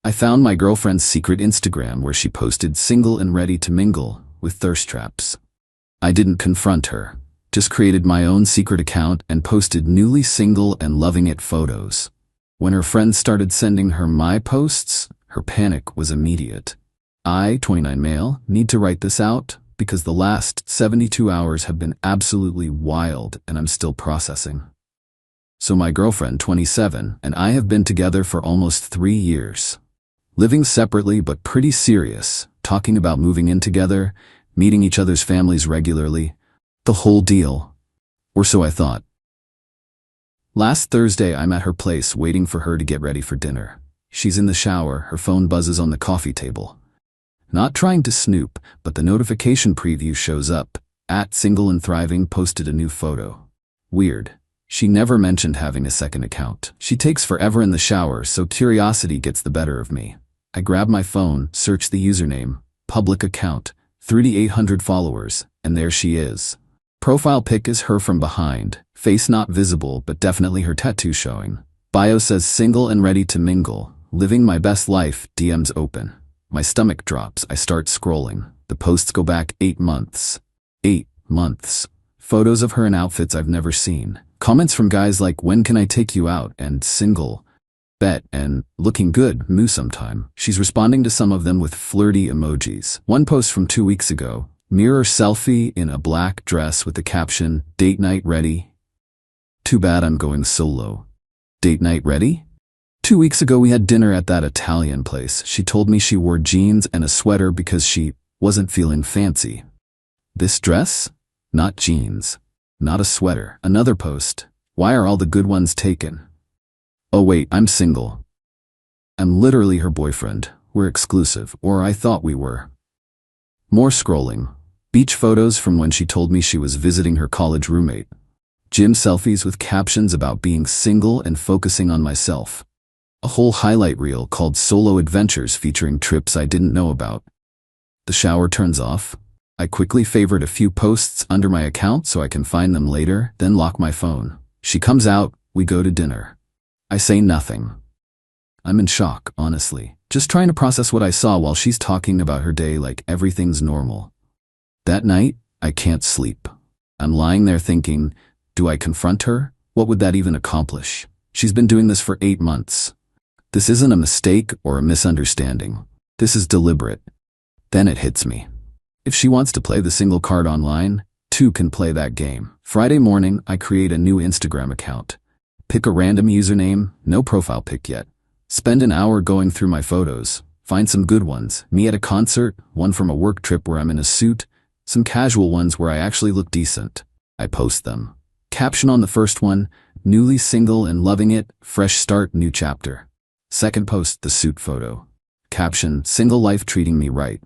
I found my girlfriend's secret Instagram where she posted single and ready to mingle with thirst traps. I didn't confront her, just created my own secret account and posted newly single and loving it photos. When her friends started sending her my posts, her panic was immediate. I, 29 male, need to write this out because the last 72 hours have been absolutely wild and I'm still processing. So my girlfriend, 27, and I have been together for almost 3 years. Living separately but pretty serious, talking about moving in together, meeting each other's families regularly, the whole deal. Or so I thought. Last Thursday, I'm at her place waiting for her to get ready for dinner. She's in the shower, her phone buzzes on the coffee table. Not trying to snoop, but the notification preview shows up. @Single and Thriving posted a new photo. Weird. She never mentioned having a second account. She takes forever in the shower, so curiosity gets the better of me. I grab my phone, search the username, public account, 3,800 followers, and there she is. Profile pic is her from behind, face not visible but definitely her tattoo showing. Bio says single and ready to mingle, living my best life, DMs open. My stomach drops, I start scrolling. The posts go back 8 months. 8 months. Photos of her in outfits I've never seen. Comments from guys like, when can I take you out, and single, bet, and looking good, moo sometime. She's responding to some of them with flirty emojis. One post from 2 weeks ago, mirror selfie in a black dress with the caption, date night ready. Too bad I'm going solo. Date night ready? 2 weeks ago we had dinner at that Italian place. She told me she wore jeans and a sweater because she wasn't feeling fancy. This dress? Not jeans. Not a sweater. Another post. Why are all the good ones taken? Oh wait, I'm single. I'm literally her boyfriend. We're exclusive, or I thought we were. More scrolling. Beach photos from when she told me she was visiting her college roommate. Gym selfies with captions about being single and focusing on myself. A whole highlight reel called Solo Adventures featuring trips I didn't know about. The shower turns off. I quickly favorite a few posts under my account so I can find them later, then lock my phone. She comes out, we go to dinner. I say nothing. I'm in shock, honestly. Just trying to process what I saw while she's talking about her day like everything's normal. That night, I can't sleep. I'm lying there thinking, do I confront her? What would that even accomplish? She's been doing this for 8 months. This isn't a mistake or a misunderstanding. This is deliberate. Then it hits me. If she wants to play the single card online, 2 can play that game. Friday morning, I create a new Instagram account. Pick a random username, no profile pic yet. Spend an hour going through my photos. Find some good ones. Me at a concert, one from a work trip where I'm in a suit, some casual ones where I actually look decent. I post them. Caption on the first one, newly single and loving it, fresh start, new chapter. Second post, the suit photo. Caption, single life treating me right.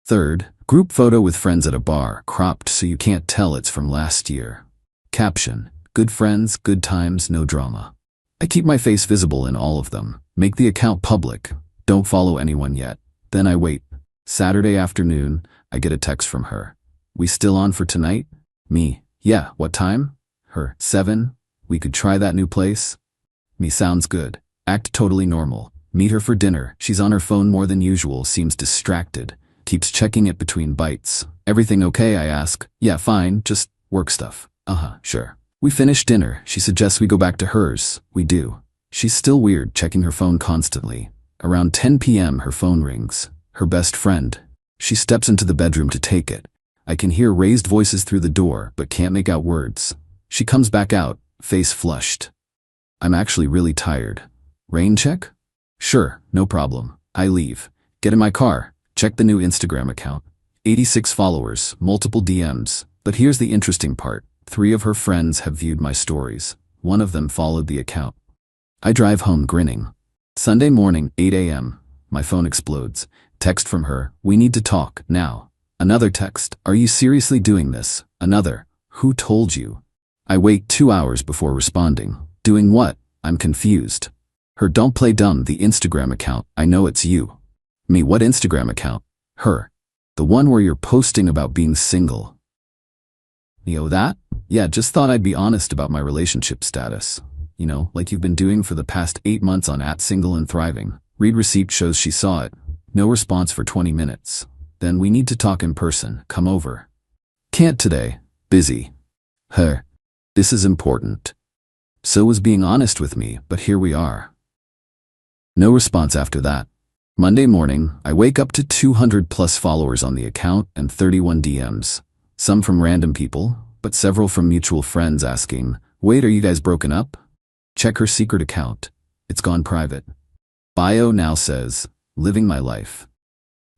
Third, group photo with friends at a bar, cropped so you can't tell it's from last year. Caption, good friends, good times, no drama. I keep my face visible in all of them. Make the account public. Don't follow anyone yet. Then I wait. Saturday afternoon, I get a text from her. We still on for tonight? Me, yeah, what time? Her, 7. We could try that new place? Me, sounds good. Act totally normal. Meet her for dinner. She's on her phone more than usual, seems distracted. Keeps checking it between bites. Everything okay, I ask. Yeah, fine, just work stuff. Sure. We finish dinner. She suggests we go back to hers. We do. She's still weird, checking her phone constantly. Around 10 p.m. her phone rings. Her best friend. She steps into the bedroom to take it. I can hear raised voices through the door, but can't make out words. She comes back out, face flushed. I'm actually really tired. Rain check? Sure, no problem. I leave. Get in my car. Check the new Instagram account. 86 followers, multiple DMs. But here's the interesting part. 3 of her friends have viewed my stories. One of them followed the account. I drive home grinning. Sunday morning, 8 a.m. My phone explodes. Text from her, we need to talk, now. Another text, are you seriously doing this? Another, who told you? I wait 2 hours before responding. Doing what? I'm confused. Her, don't play dumb, the Instagram account, I know it's you. Me, what Instagram account? Her, the one where you're posting about being single. That? Yeah, just thought I'd be honest about my relationship status. Like you've been doing for the past 8 months on @Single and Thriving. Read receipt shows she saw it. No response for 20 minutes. Then we need to talk in person. Come over. Can't today. Busy. Her. This is important. So was being honest with me, but here we are. No response after that. Monday morning, I wake up to 200 plus followers on the account and 31 DMs. Some from random people, but several from mutual friends asking, "Wait, are you guys broken up?" Check her secret account. It's gone private. Bio now says, "Living my life."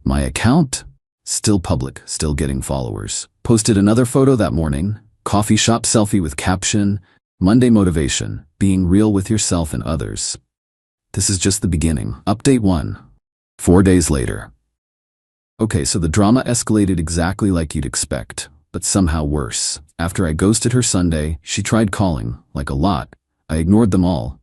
My account? Still public, still getting followers. Posted another photo that morning, coffee shop selfie with caption, "Monday motivation, being real with yourself and others." This is just the beginning. Update 1. 4 days later. Okay, so the drama escalated exactly like you'd expect, but somehow worse. After I ghosted her Sunday, she tried calling, like a lot. I ignored them all.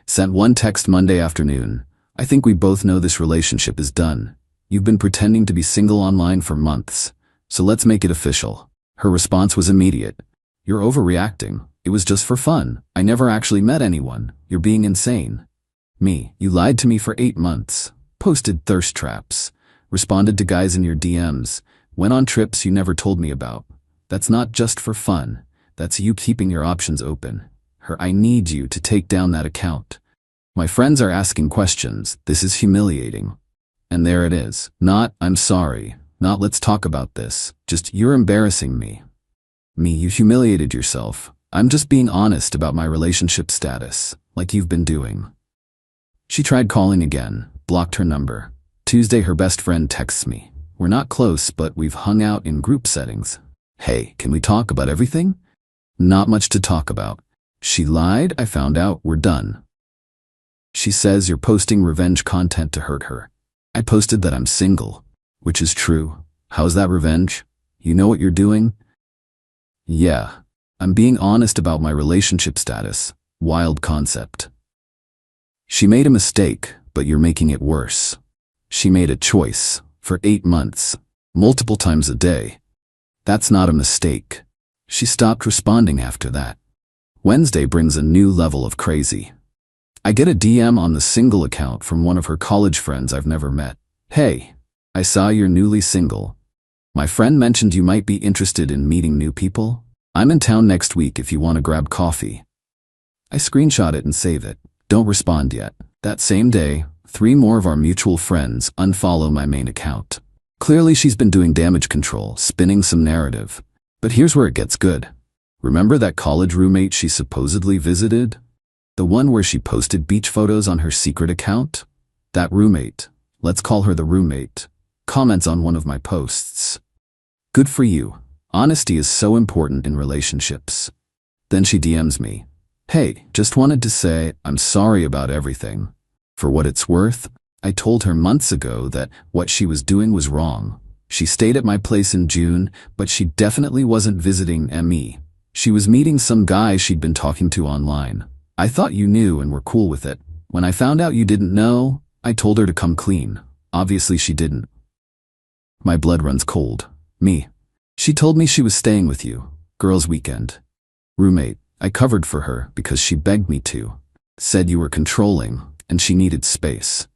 Sent one text Monday afternoon. "I think we both know this relationship is done. You've been pretending to be single online for months, so let's make it official." Her response was immediate. "You're overreacting. It was just for fun. I never actually met anyone. You're being insane." Me, "You lied to me for 8 months. Posted thirst traps. Responded to guys in your DMs. Went on trips you never told me about. That's not just for fun. That's you keeping your options open." Her, "I need you to take down that account. My friends are asking questions. This is humiliating." And there it is. Not, "I'm sorry." Not, "Let's talk about this." Just, "You're embarrassing me." Me, "You humiliated yourself. I'm just being honest about my relationship status, like you've been doing." She tried calling again. Blocked her number. Tuesday, her best friend texts me. "We're not close, but we've hung out in group settings. Hey, can we talk about everything?" Not much to talk about. She lied. I found out. We're done. She says, "You're posting revenge content to hurt her." I posted that I'm single, which is true. How's that revenge? You know what you're doing? Yeah. I'm being honest about my relationship status. Wild concept. She made a mistake, but you're making it worse. She made a choice. For 8 months. Multiple times a day. That's not a mistake. She stopped responding after that. Wednesday brings a new level of crazy. I get a DM on the single account from one of her college friends I've never met. "Hey, I saw you're newly single. My friend mentioned you might be interested in meeting new people. I'm in town next week if you want to grab coffee." I screenshot it and save it. Don't respond yet. That same day, 3 more of our mutual friends unfollow my main account. Clearly she's been doing damage control, spinning some narrative. But here's where it gets good. Remember that college roommate she supposedly visited? The one where she posted beach photos on her secret account? That roommate, let's call her the roommate, comments on one of my posts. "Good for you. Honesty is so important in relationships." Then she DMs me. "Hey, just wanted to say I'm sorry about everything. For what it's worth, I told her months ago that what she was doing was wrong. She stayed at my place in June, but she definitely wasn't visiting me. She was meeting some guy she'd been talking to online. I thought you knew and were cool with it. When I found out you didn't know, I told her to come clean. Obviously she didn't." My blood runs cold. Me. "She told me she was staying with you. Girls' weekend." Roommate. "I covered for her because she begged me to. Said you were controlling and she needed space.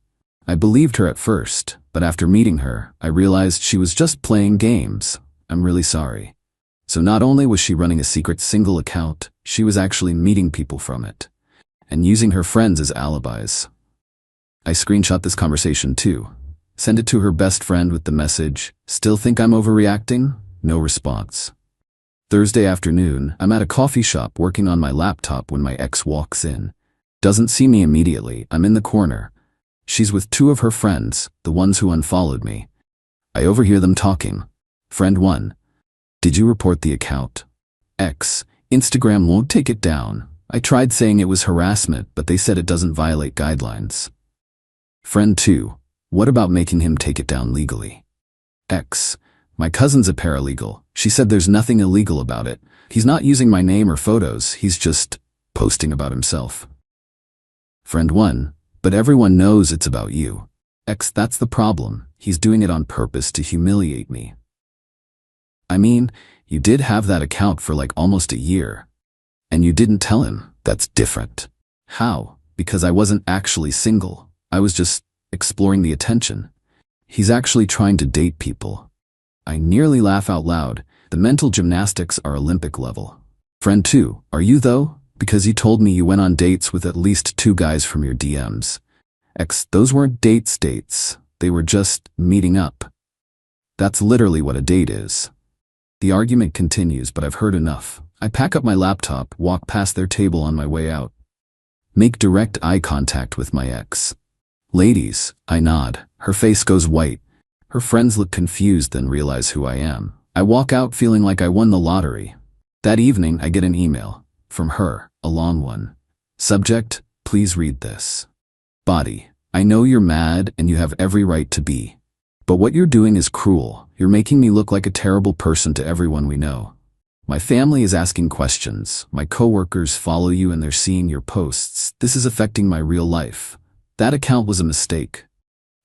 I believed her at first, but after meeting her, I realized she was just playing games. I'm really sorry." So not only was she running a secret single account, she was actually meeting people from it and using her friends as alibis. I screenshot this conversation too. Send it to her best friend with the message, "Still think I'm overreacting?" No response. Thursday afternoon, I'm at a coffee shop working on my laptop when my ex walks in. Doesn't see me immediately. I'm in the corner. She's with 2 of her friends, the ones who unfollowed me. I overhear them talking. Friend 1. "Did you report the account?" X. "Instagram won't take it down. I tried saying it was harassment, but they said it doesn't violate guidelines." Friend 2. "What about making him take it down legally?" X. "My cousin's a paralegal. She said there's nothing illegal about it. He's not using my name or photos. He's just posting about himself." Friend 1. "But everyone knows it's about you." X. "That's the problem. He's doing it on purpose to humiliate me." I mean, you did have that account for like almost a year. And you didn't tell him. That's different. How? Because I wasn't actually single. I was just exploring the attention. He's actually trying to date people. I nearly laugh out loud. The mental gymnastics are Olympic level. Friend 2, are you though? Because you told me you went on dates with at least 2 guys from your DMs. X, those weren't dates. They were just meeting up. That's literally what a date is. The argument continues, but I've heard enough. I pack up my laptop, walk past their table on my way out. Make direct eye contact with my ex. Ladies, I nod. Her face goes white. Her friends look confused, then realize who I am. I walk out feeling like I won the lottery. That evening, I get an email. From her, a long one. Subject, please read this. Body, I know you're mad and you have every right to be. But what you're doing is cruel. You're making me look like a terrible person to everyone we know. My family is asking questions. My coworkers follow you and they're seeing your posts. This is affecting my real life. That account was a mistake.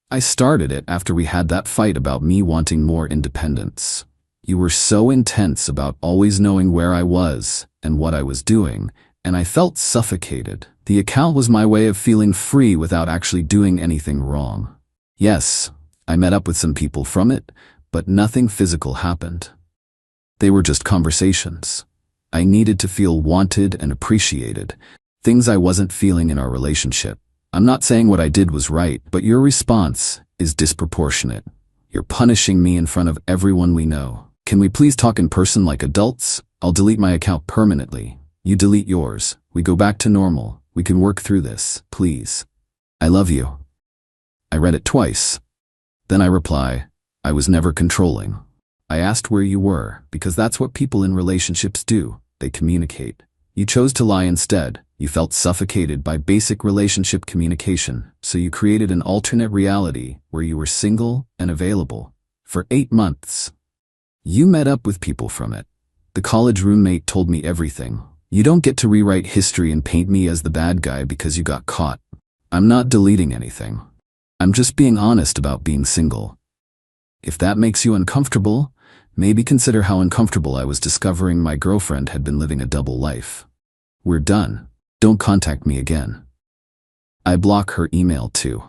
I started it after we had that fight about me wanting more independence. You were so intense about always knowing where I was and what I was doing, and I felt suffocated. The account was my way of feeling free without actually doing anything wrong. Yes, I met up with some people from it, but nothing physical happened. They were just conversations. I needed to feel wanted and appreciated, things I wasn't feeling in our relationship. I'm not saying what I did was right, but your response is disproportionate. You're punishing me in front of everyone we know. Can we please talk in person like adults? I'll delete my account permanently. You delete yours. We go back to normal. We can work through this, please. I love you. I read it twice. Then I reply, I was never controlling. I asked where you were, because that's what people in relationships do. They communicate. You chose to lie instead. You felt suffocated by basic relationship communication, so you created an alternate reality where you were single and available. For 8 months. You met up with people from it. The college roommate told me everything. You don't get to rewrite history and paint me as the bad guy because you got caught. I'm not deleting anything. I'm just being honest about being single. If that makes you uncomfortable, maybe consider how uncomfortable I was discovering my girlfriend had been living a double life. We're done. Don't contact me again. I block her email too.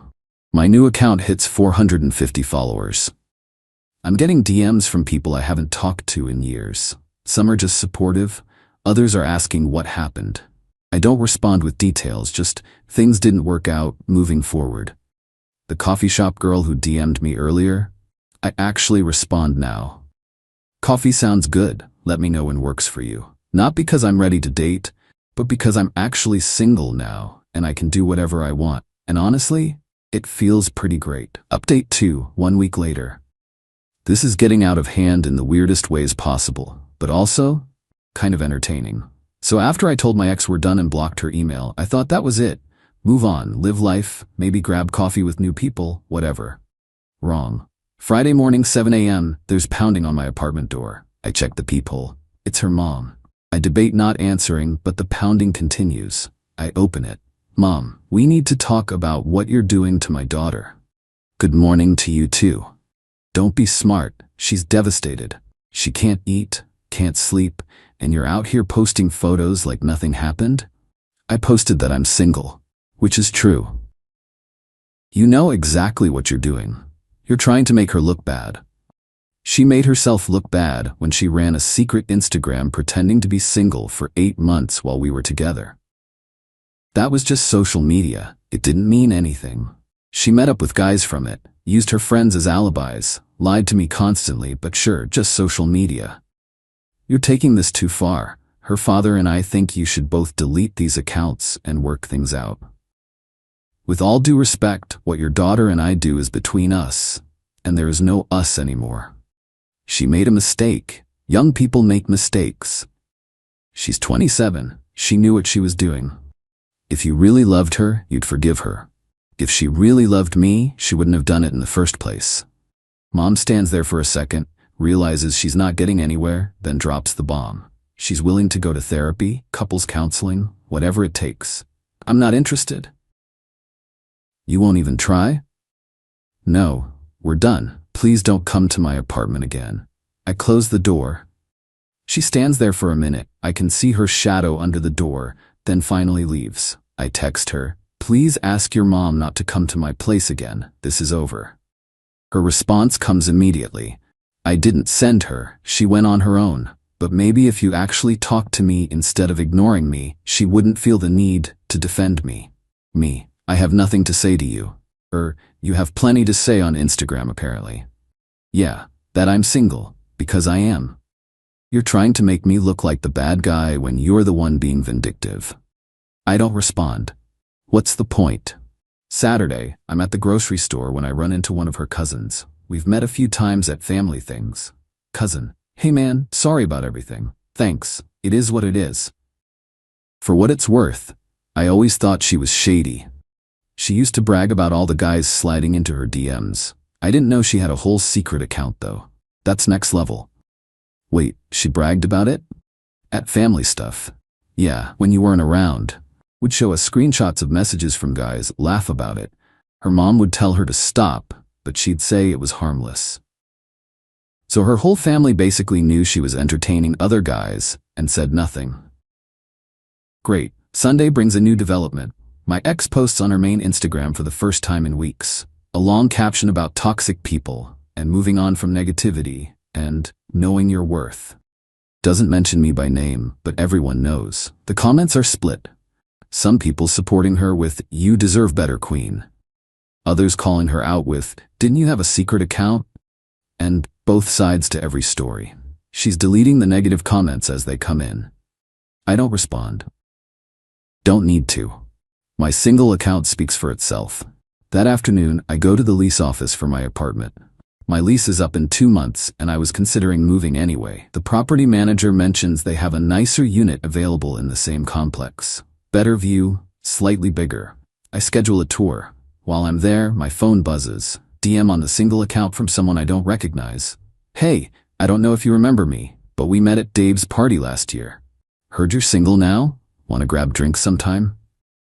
My new account hits 450 followers. I'm getting DMs from people I haven't talked to in years. Some are just supportive, others are asking what happened. I don't respond with details, just things didn't work out, moving forward. The coffee shop girl who DM'd me earlier, I actually respond now. Coffee sounds good, let me know when works for you. Not because I'm ready to date, but because I'm actually single now and I can do whatever I want. And honestly, it feels pretty great. Update 2, 1 week later. This is getting out of hand in the weirdest ways possible, but also kind of entertaining. So after I told my ex we're done and blocked her email, I thought that was it. Move on, live life, maybe grab coffee with new people, whatever. Wrong. Friday morning, 7 a.m., there's pounding on my apartment door. I check the peephole. It's her mom. I debate not answering, but the pounding continues. I open it. Mom, we need to talk about what you're doing to my daughter. Good morning to you too. Don't be smart. She's devastated. She can't eat, can't sleep, and you're out here posting photos like nothing happened? I posted that I'm single, which is true. You know exactly what you're doing. You're trying to make her look bad. She made herself look bad when she ran a secret Instagram pretending to be single for 8 months while we were together. That was just social media. It didn't mean anything. She met up with guys from it, used her friends as alibis, lied to me constantly, but sure, just social media. You're taking this too far. Her father and I think you should both delete these accounts and work things out. With all due respect, what your daughter and I do is between us, and there is no us anymore. She made a mistake. Young people make mistakes. She's 27. She knew what she was doing. If you really loved her, you'd forgive her. If she really loved me, she wouldn't have done it in the first place. Mom stands there for a second, realizes she's not getting anywhere, then drops the bomb. She's willing to go to therapy, couples counseling, whatever it takes. I'm not interested. You won't even try? No, we're done. Please don't come to my apartment again. I close the door. She stands there for a minute. I can see her shadow under the door, then finally leaves. I text her, please ask your mom not to come to my place again. This is over. Her response comes immediately. I didn't send her. She went on her own. But maybe if you actually talked to me instead of ignoring me, she wouldn't feel the need to defend me. Me, I have nothing to say to you. You have plenty to say on Instagram apparently. Yeah, that I'm single, because I am. You're trying to make me look like the bad guy when you're the one being vindictive. I don't respond. What's the point? Saturday, I'm at the grocery store when I run into one of her cousins. We've met a few times at family things. Cousin. Hey man, sorry about everything. Thanks, it is what it is. For what it's worth, I always thought she was shady. She used to brag about all the guys sliding into her DMs. I didn't know she had a whole secret account though. That's next level. Wait, she bragged about it? At family stuff. Yeah, when you weren't around. Would show us screenshots of messages from guys, laugh about it. Her mom would tell her to stop, but she'd say it was harmless. So her whole family basically knew she was entertaining other guys and said nothing. Great. Sunday brings a new development. My ex posts on her main Instagram for the first time in weeks. A long caption about toxic people and moving on from negativity and knowing your worth. Doesn't mention me by name, but everyone knows. The comments are split. Some people supporting her with, "You deserve better, queen." Others calling her out with, "Didn't you have a secret account?" And both sides to every story. She's deleting the negative comments as they come in. I don't respond. Don't need to. My single account speaks for itself. That afternoon, I go to the lease office for my apartment. My lease is up in 2 months, and I was considering moving anyway. The property manager mentions they have a nicer unit available in the same complex. Better view, slightly bigger. I schedule a tour. While I'm there, my phone buzzes. DM on the single account from someone I don't recognize. Hey, I don't know if you remember me, but we met at Dave's party last year. Heard you're single now? Want to grab drinks sometime?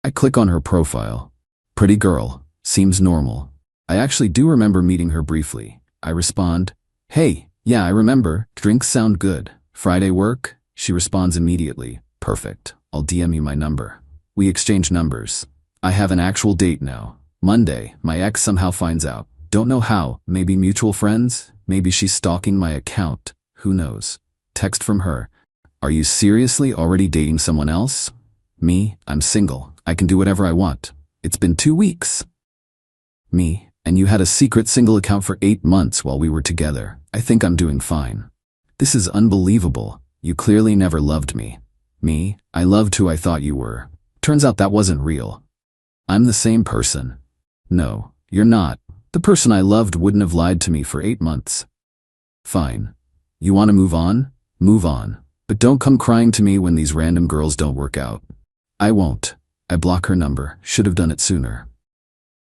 I click on her profile. Pretty girl. Seems normal. I actually do remember meeting her briefly. I respond, "Hey, yeah, I remember. Drinks sound good. Friday work?" She responds immediately. Perfect. I'll DM you my number. We exchange numbers. I have an actual date now. Monday, my ex somehow finds out. Don't know how. Maybe mutual friends? Maybe she's stalking my account. Who knows? Text from her. Are you seriously already dating someone else? Me, I'm single. I can do whatever I want. It's been 2 weeks. Me, and you had a secret single account for 8 months while we were together. I think I'm doing fine. This is unbelievable. You clearly never loved me. Me, I loved who I thought you were. Turns out that wasn't real. I'm the same person. No, you're not. The person I loved wouldn't have lied to me for 8 months. Fine. You want to move on? Move on. But don't come crying to me when these random girls don't work out. I won't. I block her number. Should have done it sooner.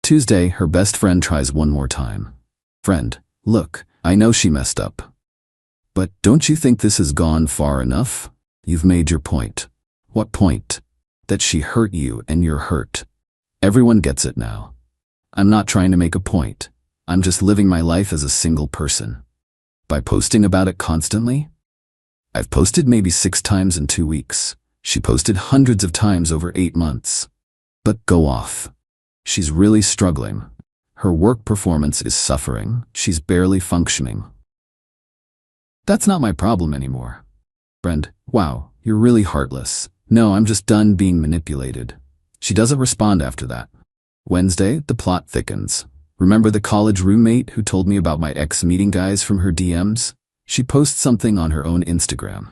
Tuesday, her best friend tries one more time. Friend, look, I know she messed up. But don't you think this has gone far enough? You've made your point. What point? That she hurt you and you're hurt. Everyone gets it now. I'm not trying to make a point. I'm just living my life as a single person. By posting about it constantly? I've posted maybe 6 times in 2 weeks. She posted hundreds of times over 8 months. But go off. She's really struggling. Her work performance is suffering. She's barely functioning. That's not my problem anymore. Friend, wow, you're really heartless. No, I'm just done being manipulated. She doesn't respond after that. Wednesday, the plot thickens. Remember the college roommate who told me about my ex meeting guys from her DMs? She posts something on her own Instagram.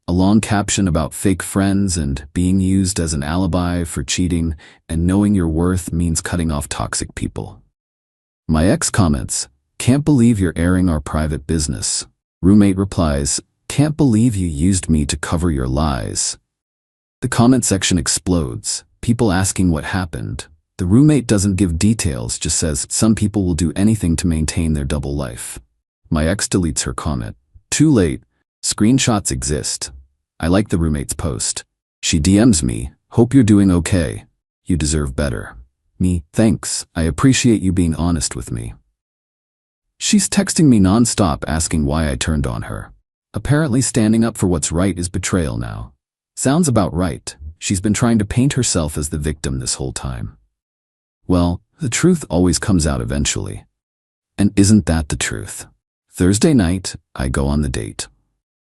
A long caption about fake friends and being used as an alibi for cheating, and knowing your worth means cutting off toxic people. My ex comments, "Can't believe you're airing our private business." Roommate replies, "Can't believe you used me to cover your lies." The comment section explodes, people asking what happened. The roommate doesn't give details, just says some people will do anything to maintain their double life. My ex deletes her comment. Too late. Screenshots exist. I like the roommate's post. She DMs me, "Hope you're doing okay. You deserve better." Me, "Thanks, I appreciate you being honest with me." She's texting me nonstop asking why I turned on her. Apparently standing up for what's right is betrayal now. Sounds about right. She's been trying to paint herself as the victim this whole time. Well, the truth always comes out eventually. And isn't that the truth? Thursday night, I go on the date.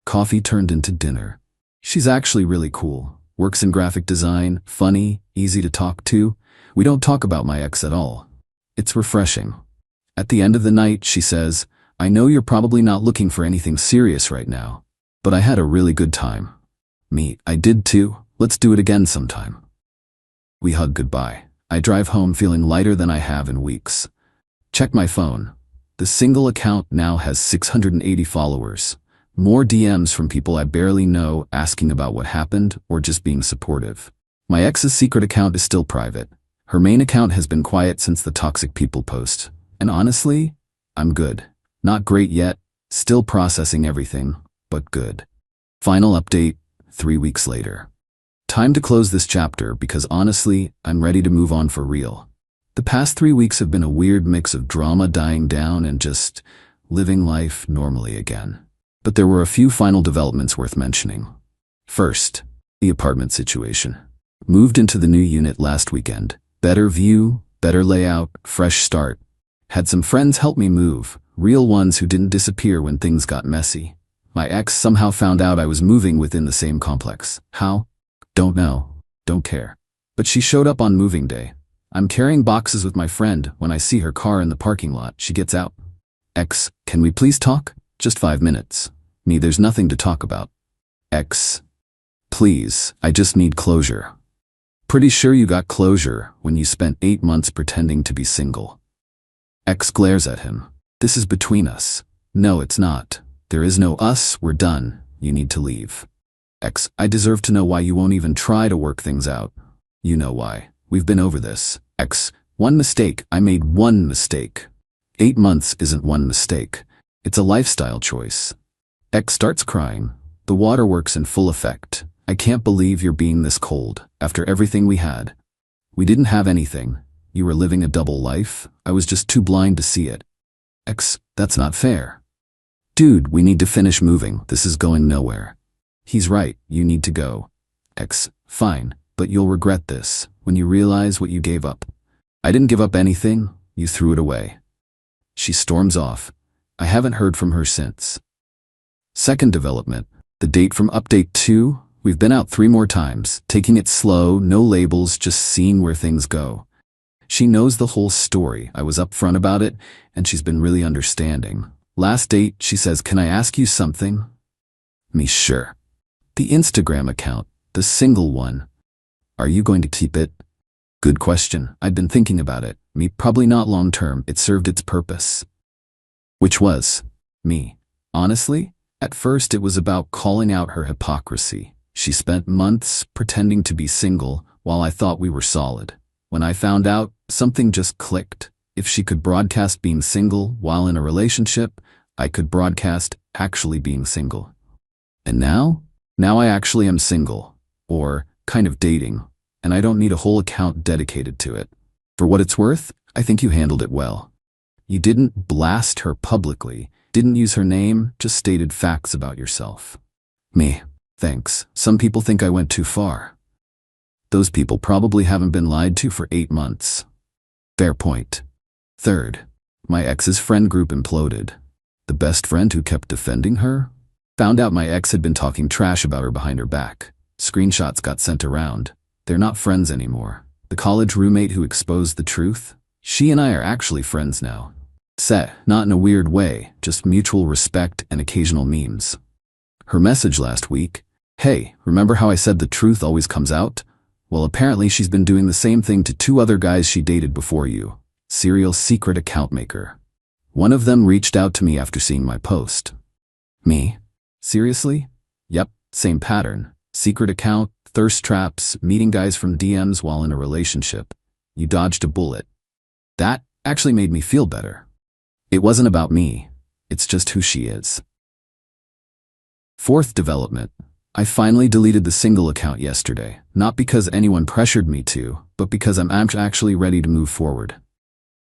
Coffee turned into dinner. She's actually really cool. Works in graphic design, funny, easy to talk to. We don't talk about my ex at all. It's refreshing. At the end of the night, she says, I know you're probably not looking for anything serious right now, but I had a really good time. Me, I did too. Let's do it again sometime. We hug goodbye. I drive home feeling lighter than I have in weeks. Check my phone. The single account now has 680 followers. More DMs from people I barely know asking about what happened or just being supportive. My ex's secret account is still private. Her main account has been quiet since the toxic people post. And honestly, I'm good. Not great yet, still processing everything, but good. Final update, 3 weeks later. Time to close this chapter because honestly, I'm ready to move on for real. The past 3 weeks have been a weird mix of drama dying down and just living life normally again. But there were a few final developments worth mentioning. First, the apartment situation. Moved into the new unit last weekend. Better view, better layout, fresh start. Had some friends help me move, real ones who didn't disappear when things got messy. My ex somehow found out I was moving within the same complex. How? Don't know. Don't care. But she showed up on moving day. I'm carrying boxes with my friend. When I see her car in the parking lot, she gets out. Ex, can we please talk? Just 5 minutes. Me, there's nothing to talk about. Ex, please, I just need closure. Pretty sure you got closure when you spent 8 months pretending to be single. Ex glares at him. This is between us. No, it's not. There is no us, we're done. You need to leave. Ex, I deserve to know why you won't even try to work things out. You know why. We've been over this. Ex, one mistake. I made one mistake. 8 months isn't one mistake. It's a lifestyle choice. Ex starts crying. The waterworks in full effect. I can't believe you're being this cold, after everything we had. We didn't have anything. You were living a double life. I was just too blind to see it. Ex, that's not fair. Dude, we need to finish moving. This is going nowhere. He's right, you need to go. Ex, fine, but you'll regret this, when you realize what you gave up. I didn't give up anything, you threw it away. She storms off. I haven't heard from her since. Second development, the date from update 2, we've been out 3 more times, taking it slow, no labels, just seeing where things go. She knows the whole story, I was upfront about it, and she's been really understanding. Last date, she says, can I ask you something? Me, sure. The Instagram account, the single one. Are you going to keep it? Good question, I'd been thinking about it. Me, probably not long term, it served its purpose. Which was? Me. Honestly? At first it was about calling out her hypocrisy. She spent months pretending to be single while I thought we were solid. When I found out, something just clicked. If she could broadcast being single while in a relationship, I could broadcast actually being single. And now? Now I actually am single. Or kind of dating. And I don't need a whole account dedicated to it. For what it's worth, I think you handled it well. You didn't blast her publicly, didn't use her name, just stated facts about yourself. Me, thanks. Some people think I went too far. Those people probably haven't been lied to for 8 months. Fair point. Third, my ex's friend group imploded. The best friend who kept defending her found out my ex had been talking trash about her behind her back. Screenshots got sent around. They're not friends anymore. The college roommate who exposed the truth, she and I are actually friends now. Set, not in a weird way, just mutual respect and occasional memes. Her message last week, hey, remember how I said the truth always comes out? Well, apparently she's been doing the same thing to 2 other guys she dated before you. Serial secret account maker. One of them reached out to me after seeing my post. Me? Seriously? Yep, same pattern. Secret account, thirst traps, meeting guys from DMs while in a relationship. You dodged a bullet. That actually made me feel better. It wasn't about me. It's just who she is. Fourth development. I finally deleted the single account yesterday, not because anyone pressured me to, but because I'm actually ready to move forward.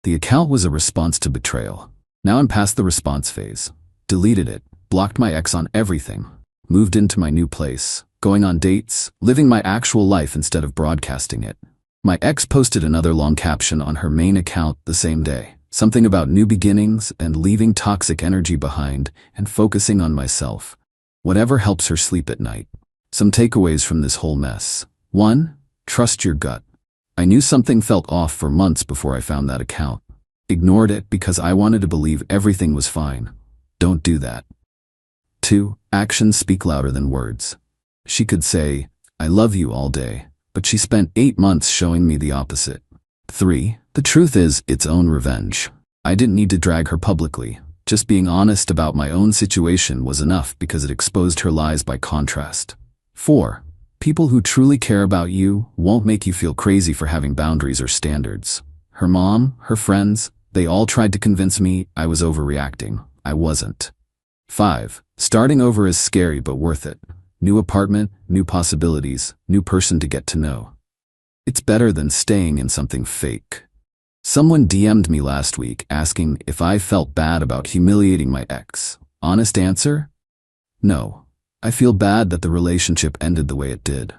The account was a response to betrayal. Now I'm past the response phase. Deleted it, blocked my ex on everything, moved into my new place, going on dates, living my actual life instead of broadcasting it. My ex posted another long caption on her main account the same day. Something about new beginnings and leaving toxic energy behind and focusing on myself. Whatever helps her sleep at night. Some takeaways from this whole mess. 1. Trust your gut. I knew something felt off for months before I found that account. Ignored it because I wanted to believe everything was fine. Don't do that. 2. Actions speak louder than words. She could say, "I love you" all day, but she spent 8 months showing me the opposite. 3. The truth is its own revenge. I didn't need to drag her publicly. Just being honest about my own situation was enough because it exposed her lies by contrast. 4. People who truly care about you won't make you feel crazy for having boundaries or standards. Her mom, her friends, they all tried to convince me I was overreacting. I wasn't. 5. Starting over is scary but worth it. New apartment, new possibilities, new person to get to know. It's better than staying in something fake. Someone DM'd me last week asking if I felt bad about humiliating my ex. Honest answer? No. I feel bad that the relationship ended the way it did.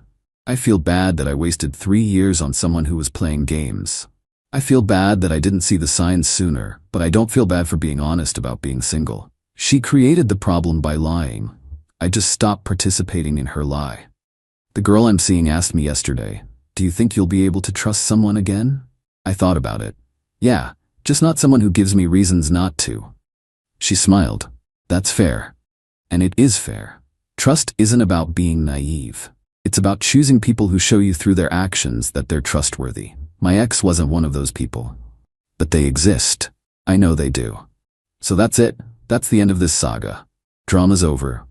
I feel bad that I wasted 3 years on someone who was playing games. I feel bad that I didn't see the signs sooner, but I don't feel bad for being honest about being single. She created the problem by lying. I just stopped participating in her lie. The girl I'm seeing asked me yesterday, "Do you think you'll be able to trust someone again?" I thought about it. Yeah, just not someone who gives me reasons not to. She smiled. That's fair. And it is fair. Trust isn't about being naive. It's about choosing people who show you through their actions that they're trustworthy. My ex wasn't one of those people. But they exist. I know they do. So that's it. That's the end of this saga. Drama's over.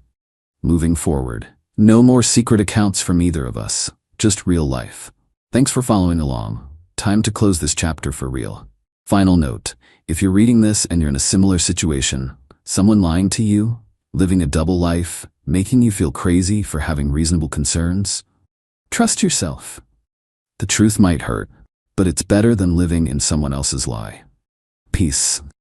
Moving forward. No more secret accounts from either of us. Just real life. Thanks for following along. Time to close this chapter for real. Final note. If you're reading this and you're in a similar situation, someone lying to you, living a double life, making you feel crazy for having reasonable concerns, trust yourself. The truth might hurt, but it's better than living in someone else's lie. Peace.